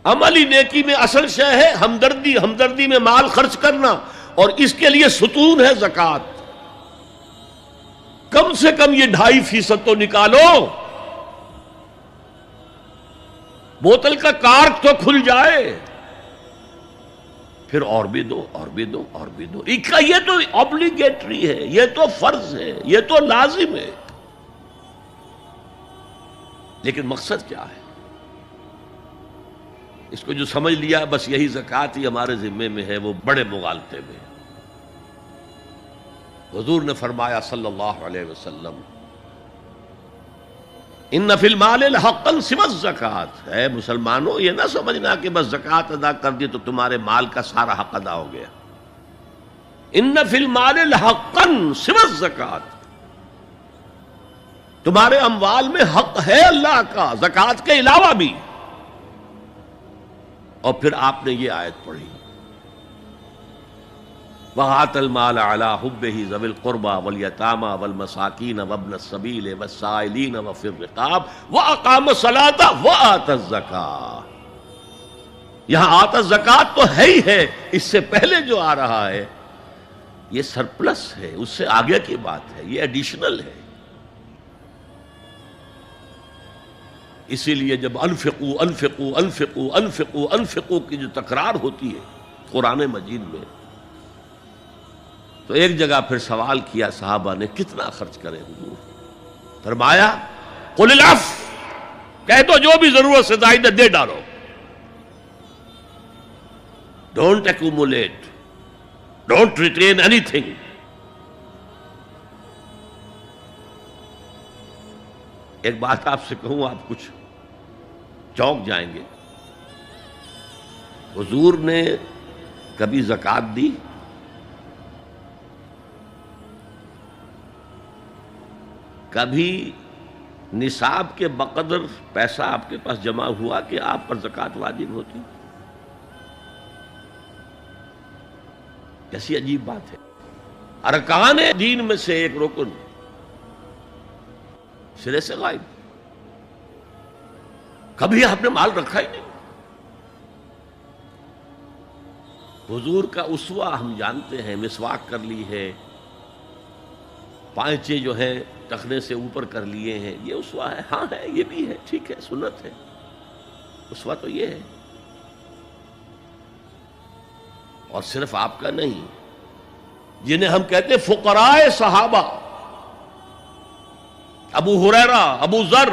عملی نیکی میں اصل شے ہے ہمدردی، ہمدردی میں مال خرچ کرنا، اور اس کے لیے ستون ہے زکوٰۃ۔ کم سے کم یہ 2.5% تو نکالو، بوتل کا کارک تو کھل جائے، پھر اور بھی دو، اور بھی دو، اور بھی دو۔ یہ تو obligatory ہے، یہ تو فرض ہے، یہ تو لازم ہے۔ لیکن مقصد کیا ہے؟ اس کو جو سمجھ لیا بس یہی زکوٰۃ ہی ہمارے ذمے میں ہے، وہ بڑے مغالطے میں ہے۔ حضور نے فرمایا صلی اللہ علیہ وسلم، ان فی المال حقا سوى الزکوٰۃ، اے مسلمانوں یہ نہ سمجھنا کہ بس زکوٰۃ ادا کر دی تو تمہارے مال کا سارا حق ادا ہو گیا۔ ان فی المال حقا سوى الزکوٰۃ، تمہارے اموال میں حق ہے اللہ کا زکوٰۃ کے علاوہ بھی۔ اور پھر آپ نے یہ آیت پڑھی، وَآتَى الْمَالَ عَلَىٰ حُبِّهِ ذَوِي الْقُرْبَىٰ وَالْيَتَامَىٰ وَالْمَسَاكِينَ وَابْنَ السَّبِيلِ وَالسَّائِلِينَ وَفِي الرِّقَابِ وَأَقَامَ الصَّلَاةَ وَآتَى الزَّكَاةَ۔ یہاں آتا زکوٰۃ تو ہے ہی ہے، اس سے پہلے جو آ رہا ہے یہ سرپلس ہے، اس سے آگے کی بات ہے، یہ ایڈیشنل ہے۔ اسی لیے جب انفقوا انفقوا انفقوا انفقوا انفقوا کی جو تکرار ہوتی ہے قرآن مجید میں، تو ایک جگہ پھر سوال کیا صحابہ نے، کتنا خرچ کریں حضور؟ فرمایا قل العفو، کہہ دو جو بھی ضرورت سے زائد دے ڈالو، don't accumulate, don't retain any thing. ایک بات آپ سے کہوں، آپ کچھ چونک جائیں گے، حضور نے کبھی زکوٰۃ دی؟ کبھی نصاب کے بقدر پیسہ آپ کے پاس جمع ہوا کہ آپ پر زکوٰۃ واجب ہوتی؟ کیسی عجیب بات ہے۔ ارکان دین میں سے ایک رکن سرے سے غائب، کبھی آپ نے مال رکھا ہی نہیں۔ حضور کا اسوہ ہم جانتے ہیں، مسواک کر لی ہے، پائچے جو ہیں ٹخنے سے اوپر کر لیے ہیں، یہ اسوہ ہے؟ ہاں ہے، یہ بھی ہے، ٹھیک ہے، سنت ہے، اسوہ تو یہ ہے۔ اور صرف آپ کا نہیں، جنہیں ہم کہتے ہیں فقراء صحابہ، ابو ہریرہ، ابو ذر،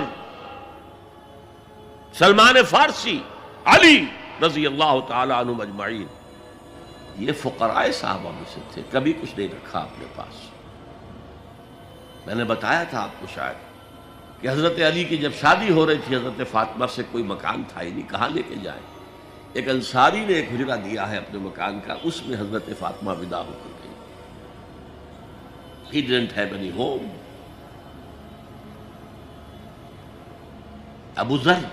سلمان فارسی، علی رضی اللہ تعالی عنہم اجمعین، یہ فقراء صحابہ میں سے تھے، کبھی کچھ نہیں رکھا اپنے پاس۔ میں نے بتایا تھا آپ کو شاید کہ حضرت علی کی جب شادی ہو رہی تھی حضرت فاطمہ سے، کوئی مکان تھا ہی نہیں، کہاں لے کے جائیں؟ ایک انصاری نے ایک حجرہ دیا ہے اپنے مکان کا، اس میں حضرت فاطمہ ودا ہو کر گئی۔ He didn't have any home۔ ابو ذر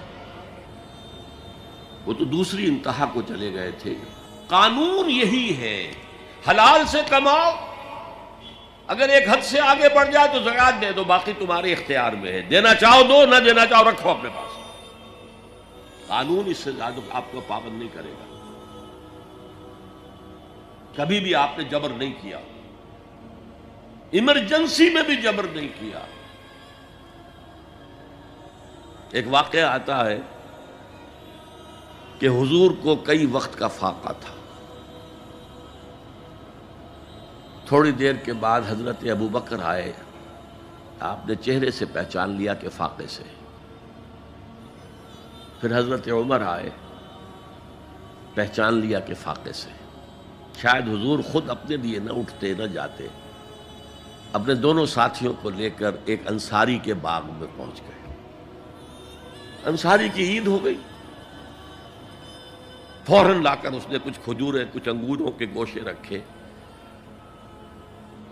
وہ تو دوسری انتہا کو چلے گئے تھے۔ قانون یہی ہے، حلال سے کماؤ، اگر ایک حد سے آگے بڑھ جائے تو زکوٰۃ دے دو، باقی تمہارے اختیار میں ہے، دینا چاہو دو، نہ دینا چاہو رکھو اپنے پاس۔ قانون اس سے زیادہ آپ کو پابند نہیں کرے گا۔ کبھی بھی آپ نے جبر نہیں کیا، ایمرجنسی میں بھی جبر نہیں کیا۔ ایک واقعہ آتا ہے کہ حضور کو کئی وقت کا فاقہ تھا، تھوڑی دیر کے بعد حضرت ابو بکر آئے، آپ نے چہرے سے پہچان لیا کہ فاقے سے۔ پھر حضرت عمر آئے، پہچان لیا کہ فاقے سے۔ شاید حضور خود اپنے لیے نہ اٹھتے نہ جاتے، اپنے دونوں ساتھیوں کو لے کر ایک انصاری کے باغ میں پہنچ گئے۔ انصاری کی عید ہو گئی، فوراً لا کر اس نے کچھ کھجوریں، کچھ انگوروں کے گوشے رکھے۔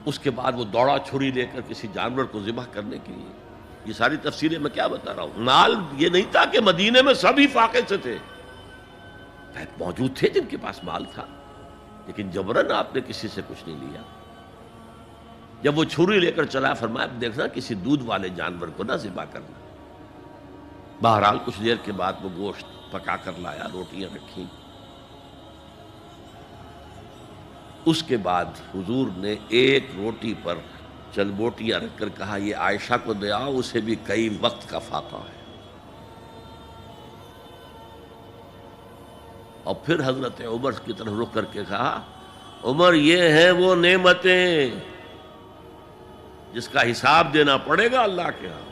اس کے بعد وہ دوڑا چھری لے کر کسی جانور کو ذبح کرنے کے لیے۔ یہ ساری تفصیلیں میں کیا بتا رہا ہوں؟ مال یہ نہیں تھا کہ مدینے میں سبھی فاقے سے تھے، موجود تھے جن کے پاس مال تھا، لیکن جبراً آپ نے کسی سے کچھ نہیں لیا۔ جب وہ چھری لے کر چلا، فرمایا دیکھنا کسی دودھ والے جانور کو نہ ذبح کرنا۔ بہرحال کچھ دیر کے بعد وہ گوشت پکا کر لایا، روٹیاں رکھیں۔ اس کے بعد حضور نے ایک روٹی پر چند بوٹیاں رکھ کر کہا یہ عائشہ کو دے آؤ، اسے بھی کئی وقت کا فاقہ ہے۔ اور پھر حضرت عمر کی طرف رخ کر کے کہا عمر یہ ہیں وہ نعمتیں جس کا حساب دینا پڑے گا اللہ کے ہاں۔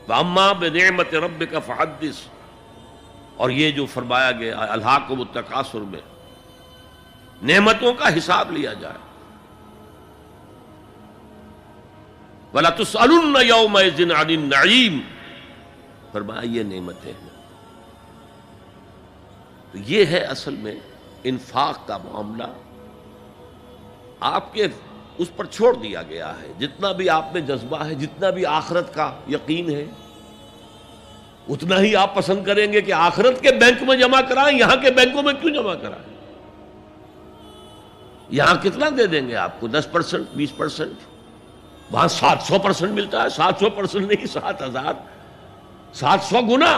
وَأَمَّا بِنِعْمَةِ رَبِّكَ فَحَدِّثْ، اور یہ جو فرمایا گیا الہاکم التکاثر میں نعمتوں کا حساب لیا جائے۔ وَلَتُسْأَلُنَّ يَوْمَئِذٍ عَنِ النَّعِيمِ، فرمایا یہ نعمتیں ہیں۔ تو یہ ہے اصل میں انفاق کا معاملہ، آپ کے اس پر چھوڑ دیا گیا ہے۔ جتنا بھی آپ میں جذبہ ہے، جتنا بھی آخرت کا یقین ہے، اتنا ہی آپ پسند کریں گے کہ آخرت کے بینک میں جمع کرائیں، یہاں کے بینکوں میں کیوں جمع کرائیں؟ یہاں کتنا دے دیں گے آپ کو؟ 10%، 20%؟ وہاں 700% ملتا ہے۔ 700% نہیں، 7000، 700 گنا۔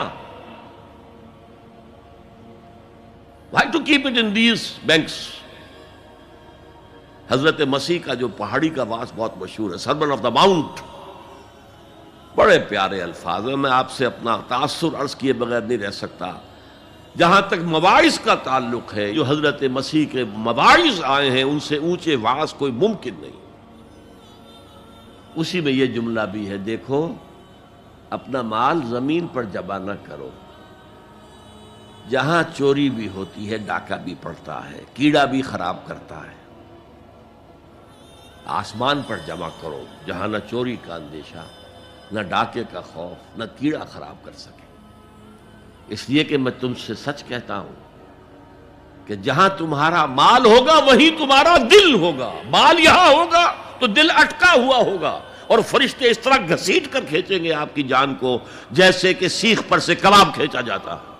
Why to keep it in these banks؟ حضرت مسیح کا جو پہاڑی کا واس بہت مشہور ہے، سرمن آف دا ماؤنٹ، بڑے پیارے الفاظ ہیں۔ میں آپ سے اپنا تاثر عرض کیے بغیر نہیں رہ سکتا۔ جہاں تک مواعظ کا تعلق ہے، جو حضرت مسیح کے مواعظ آئے ہیں ان سے اونچے واعظ کوئی ممکن نہیں۔ اسی میں یہ جملہ بھی ہے، دیکھو اپنا مال زمین پر جمع نہ کرو، جہاں چوری بھی ہوتی ہے ڈاکہ بھی پڑتا ہے، کیڑا بھی خراب کرتا ہے۔ آسمان پر جمع کرو جہاں نہ چوری کا اندیشہ، نہ ڈاکے کا خوف، نہ کیڑا خراب کر سکے۔ اس لیے کہ میں تم سے سچ کہتا ہوں کہ جہاں تمہارا مال ہوگا وہیں تمہارا دل ہوگا۔ مال یہاں ہوگا تو دل اٹکا ہوا ہوگا، اور فرشتے اس طرح گھسیٹ کر کھینچیں گے آپ کی جان کو جیسے کہ سیخ پر سے کباب کھینچا جاتا ہے۔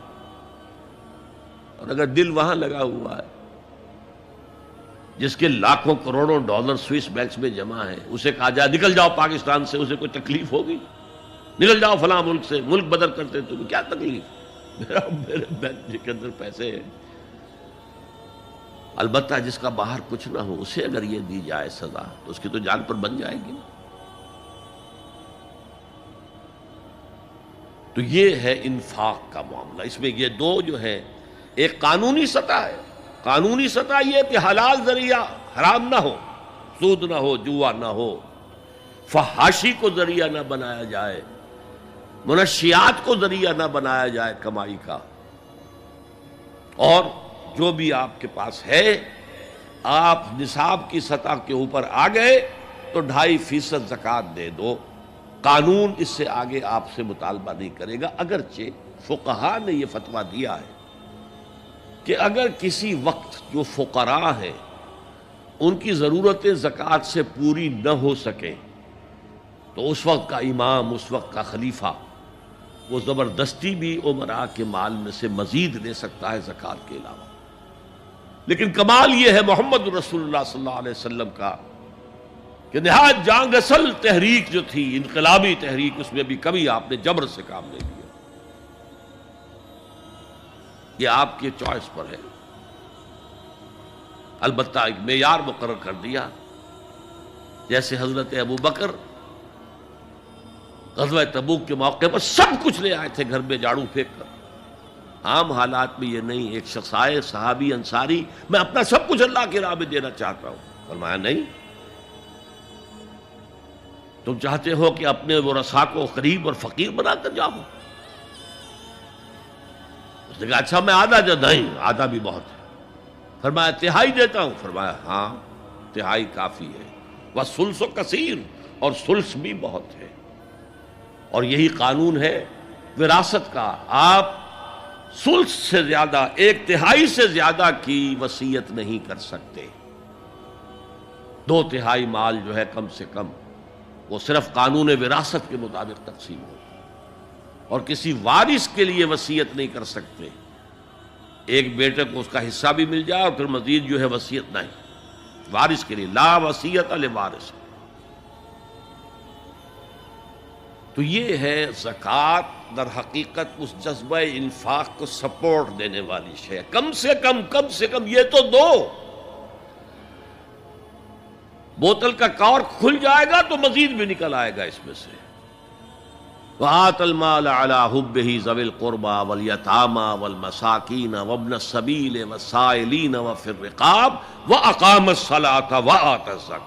اور اگر دل وہاں لگا ہوا ہے جس کے لاکھوں کروڑوں ڈالر سوئس بینکس میں جمع ہیں، اسے کہا جائے نکل جاؤ پاکستان سے، اسے کوئی تکلیف ہوگی؟ نکل جاؤ فلاں ملک سے، ملک بدر کرتے تمہیں کیا تکلیف؟ میرے بینک کے اندر پیسے ہیں۔ البتہ جس کا باہر کچھ نہ ہو اسے اگر یہ دی جائے سزا تو اس کی تو جان پر بن جائے گی۔ تو یہ ہے انفاق کا معاملہ۔ اس میں یہ دو جو ہے، ایک قانونی سطح ہے۔ قانونی سطح یہ کہ حلال ذریعہ حرام نہ ہو، سود نہ ہو، جوا نہ ہو، فحاشی کو ذریعہ نہ بنایا جائے، منشیات کو ذریعہ نہ بنایا جائے کمائی کا۔ اور جو بھی آپ کے پاس ہے، آپ نصاب کی سطح کے اوپر آ گئے تو 2.5% زکوٰۃ دے دو۔ قانون اس سے آگے آپ سے مطالبہ نہیں کرے گا، اگرچہ فقہاء نے یہ فتویٰ دیا ہے کہ اگر کسی وقت جو فقراء ہیں ان کی ضرورتیں زکوٰۃ سے پوری نہ ہو سکیں تو اس وقت کا امام، اس وقت کا خلیفہ، وہ زبردستی بھی امراء کے مال میں سے مزید لے سکتا ہے زکوٰۃ کے علاوہ۔ لیکن کمال یہ ہے محمد رسول اللہ صلی اللہ علیہ وسلم کا کہ نہایت جان اصل تحریک جو تھی، انقلابی تحریک، اس میں بھی کبھی آپ نے جبر سے کام نہیں لیا۔ یہ آپ کی چوائس پر ہے۔ البتہ ایک معیار مقرر کر دیا، جیسے حضرت ابو بکر غزوہ تبوک کے موقع پر سب کچھ لے آئے تھے گھر میں جھاڑو پھینک کر۔ عام حالات میں یہ نہیں، ایک شخص آئے صحابی انصاری، میں اپنا سب کچھ اللہ کی راہ میں دینا چاہتا ہوں، فرمایا نہیں، تم چاہتے ہو کہ اپنے ورثاء کو قریب اور فقیر بنا کر جاؤ؟ اس نے کہا اچھا میں آدھا نہیں، آدھا بھی بہت ہے۔ فرمایا تہائی دیتا ہوں؟ فرمایا ہاں تہائی کافی ہے۔ وَالثُلُثُ کثیر، اور ثلث بھی بہت ہے۔ اور یہی قانون ہے وراثت کا، آپ ثلث سے زیادہ، 1/3 سے زیادہ کی وصیت نہیں کر سکتے۔ 2/3 مال جو ہے کم سے کم وہ صرف قانون وراثت کے مطابق تقسیم ہو، اور کسی وارث کے لیے وصیت نہیں کر سکتے۔ ایک بیٹے کو اس کا حصہ بھی مل جائے اور پھر مزید جو ہے وصیت نہیں، وارث کے لیے لا وصیت لوارث۔ تو یہ ہے زکوٰۃ، در حقیقت اس جذبہ انفاق کو سپورٹ دینے والی شے. کم سے کم یہ تو دو. بوتل کا کارک کھل جائے گا تو مزید بھی نکل آئے گا اس میں سے. وآت المال على حبه ذوي القربى واليتامى والمساكين وابن السبيل والسائلين وفي الرقاب وأقام الصلاة وآتى الزكاة.